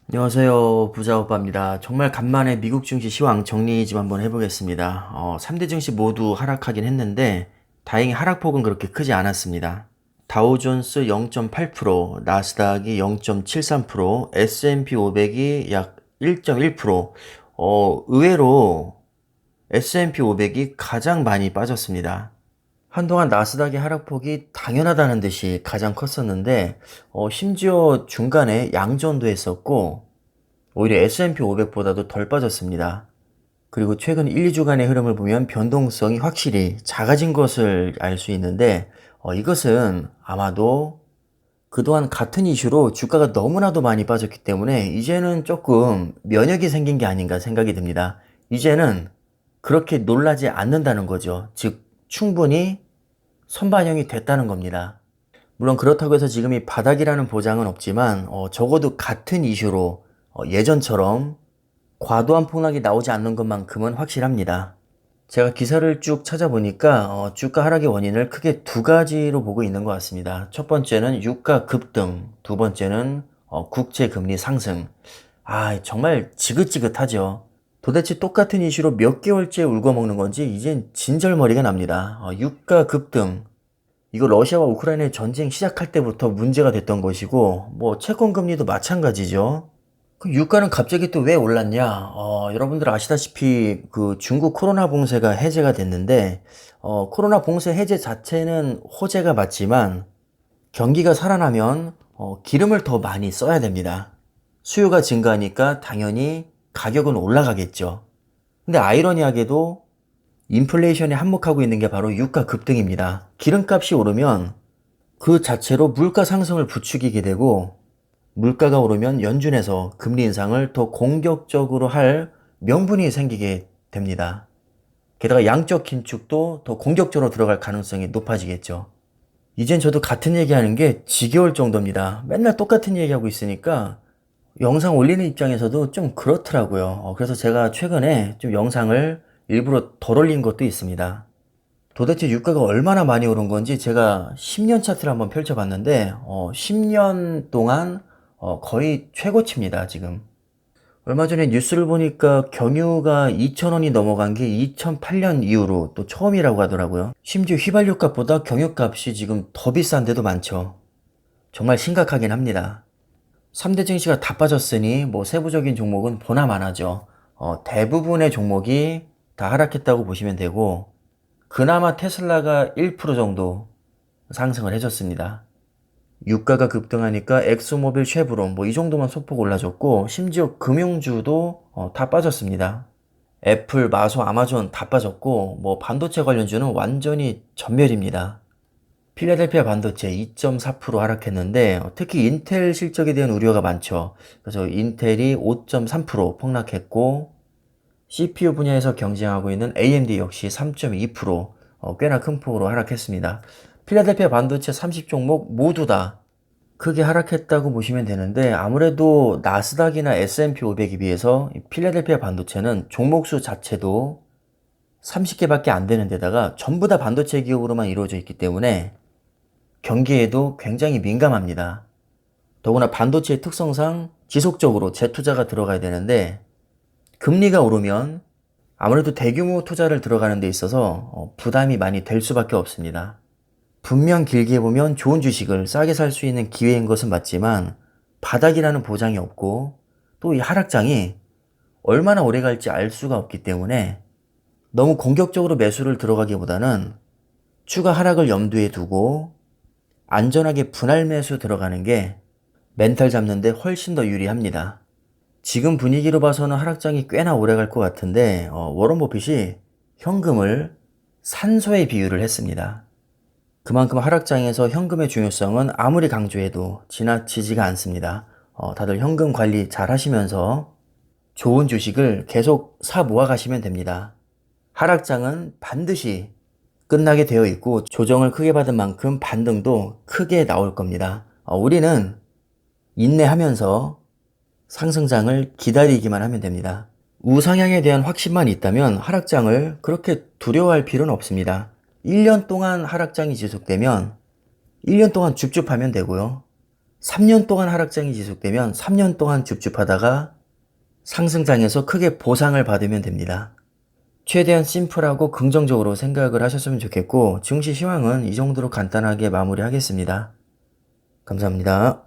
안녕하세요. 부자오빠입니다. 정말 간만에 미국 증시 시황 정리 좀 한번 해보겠습니다. 3대 증시 모두 하락하긴 했는데 다행히 하락폭은 그렇게 크지 않았습니다. 다우존스 0.8%, 나스닥이 0.73%, S&P 500이 약 1.1%. 의외로 S&P 500이 가장 많이 빠졌습니다. 한동안 나스닥의 하락폭이 당연하다는 듯이 가장 컸었는데, 심지어 중간에 양전도 했었고, 오히려 S&P 500보다도 덜 빠졌습니다. 그리고 최근 1, 2주간의 흐름을 보면 변동성이 확실히 작아진 것을 알 수 있는데, 이것은 아마도 그동안 같은 이슈로 주가가 너무나도 많이 빠졌기 때문에 이제는 조금 면역이 생긴 게 아닌가 생각이 듭니다. 이제는 그렇게 놀라지 않는다는 거죠. 즉, 충분히 선반영이 됐다는 겁니다. 물론 그렇다고 해서 지금이 바닥이라는 보장은 없지만 적어도 같은 이슈로 예전처럼 과도한 폭락이 나오지 않는 것만큼은 확실합니다. 제가 기사를 쭉 찾아보니까 주가 하락의 원인을 크게 두 가지로 보고 있는 것 같습니다. 첫 번째는 유가 급등, 두 번째는 국채 금리 상승. 정말 지긋지긋하죠. 도대체 똑같은 이슈로 몇 개월째 울고 먹는 건지 이젠 진절머리가 납니다. 유가 급등, 이거 러시아와 우크라이나의 전쟁 시작할 때부터 문제가 됐던 것이고, 뭐 채권 금리도 마찬가지죠. 그럼 유가는 갑자기 또 왜 올랐냐? 여러분들 아시다시피 그 중국 코로나 봉쇄가 해제가 됐는데, 코로나 봉쇄 해제 자체는 호재가 맞지만 경기가 살아나면 기름을 더 많이 써야 됩니다. 수요가 증가하니까 당연히 가격은 올라가겠죠. 근데 아이러니하게도 인플레이션에 한몫하고 있는 게 바로 유가 급등입니다. 기름값이 오르면 그 자체로 물가 상승을 부추기게 되고, 물가가 오르면 연준에서 금리 인상을 더 공격적으로 할 명분이 생기게 됩니다. 게다가 양적 긴축도 더 공격적으로 들어갈 가능성이 높아지겠죠. 이젠 저도 같은 얘기하는 게 지겨울 정도입니다. 맨날 똑같은 얘기하고 있으니까 영상 올리는 입장에서도 좀 그렇더라고요. 그래서 제가 최근에 좀 영상을 일부러 덜 올린 것도 있습니다. 도대체 유가가 얼마나 많이 오른 건지 제가 10년 차트를 한번 펼쳐봤는데 10년 동안 거의 최고치입니다, 지금. 얼마 전에 뉴스를 보니까 경유가 2,000원이 넘어간 게 2008년 이후로 또 처음이라고 하더라고요. 심지어 휘발유 값보다 경유값이 지금 더 비싼 데도 많죠. 정말 심각하긴 합니다. 3대 증시가 다 빠졌으니 뭐 세부적인 종목은 보나마나죠. 대부분의 종목이 다 하락했다고 보시면 되고, 그나마 테슬라가 1% 정도 상승을 해줬습니다. 유가가 급등하니까 엑소모빌, 쉐브론 뭐 이 정도만 소폭 올라줬고, 심지어 금융주도 다 빠졌습니다. 애플, 마소, 아마존 다 빠졌고, 뭐 반도체 관련주는 완전히 전멸입니다. 필라델피아 반도체 2.4% 하락했는데 특히 인텔 실적에 대한 우려가 많죠. 그래서 인텔이 5.3% 폭락했고, CPU 분야에서 경쟁하고 있는 AMD 역시 3.2% 꽤나 큰 폭으로 하락했습니다. 필라델피아 반도체 30종목 모두 다 크게 하락했다고 보시면 되는데, 아무래도 나스닥이나 S&P 500에 비해서 필라델피아 반도체는 종목수 자체도 30개밖에 안 되는 데다가 전부 다 반도체 기업으로만 이루어져 있기 때문에 경기에도 굉장히 민감합니다. 더구나 반도체의 특성상 지속적으로 재투자가 들어가야 되는데, 금리가 오르면 아무래도 대규모 투자를 들어가는 데 있어서 부담이 많이 될 수밖에 없습니다. 분명 길게 보면 좋은 주식을 싸게 살 수 있는 기회인 것은 맞지만 바닥이라는 보장이 없고, 또 이 하락장이 얼마나 오래 갈지 알 수가 없기 때문에 너무 공격적으로 매수를 들어가기보다는 추가 하락을 염두에 두고 안전하게 분할 매수 들어가는 게 멘탈 잡는데 훨씬 더 유리합니다. 지금 분위기로 봐서는 하락장이 꽤나 오래 갈 것 같은데 워런 버핏이 현금을 산소에 비유를 했습니다. 그만큼 하락장에서 현금의 중요성은 아무리 강조해도 지나치지가 않습니다. 다들 현금 관리 잘 하시면서 좋은 주식을 계속 사 모아 가시면 됩니다. 하락장은 반드시 끝나게 되어 있고 조정을 크게 받은 만큼 반등도 크게 나올 겁니다. 우리는 인내하면서 상승장을 기다리기만 하면 됩니다. 우상향에 대한 확신만 있다면 하락장을 그렇게 두려워할 필요는 없습니다. 1년 동안 하락장이 지속되면 1년 동안 줍줍하면 되고요. 3년 동안 하락장이 지속되면 3년 동안 줍줍하다가 상승장에서 크게 보상을 받으면 됩니다. 최대한 심플하고 긍정적으로 생각을 하셨으면 좋겠고, 증시 시황은 이 정도로 간단하게 마무리하겠습니다. 감사합니다.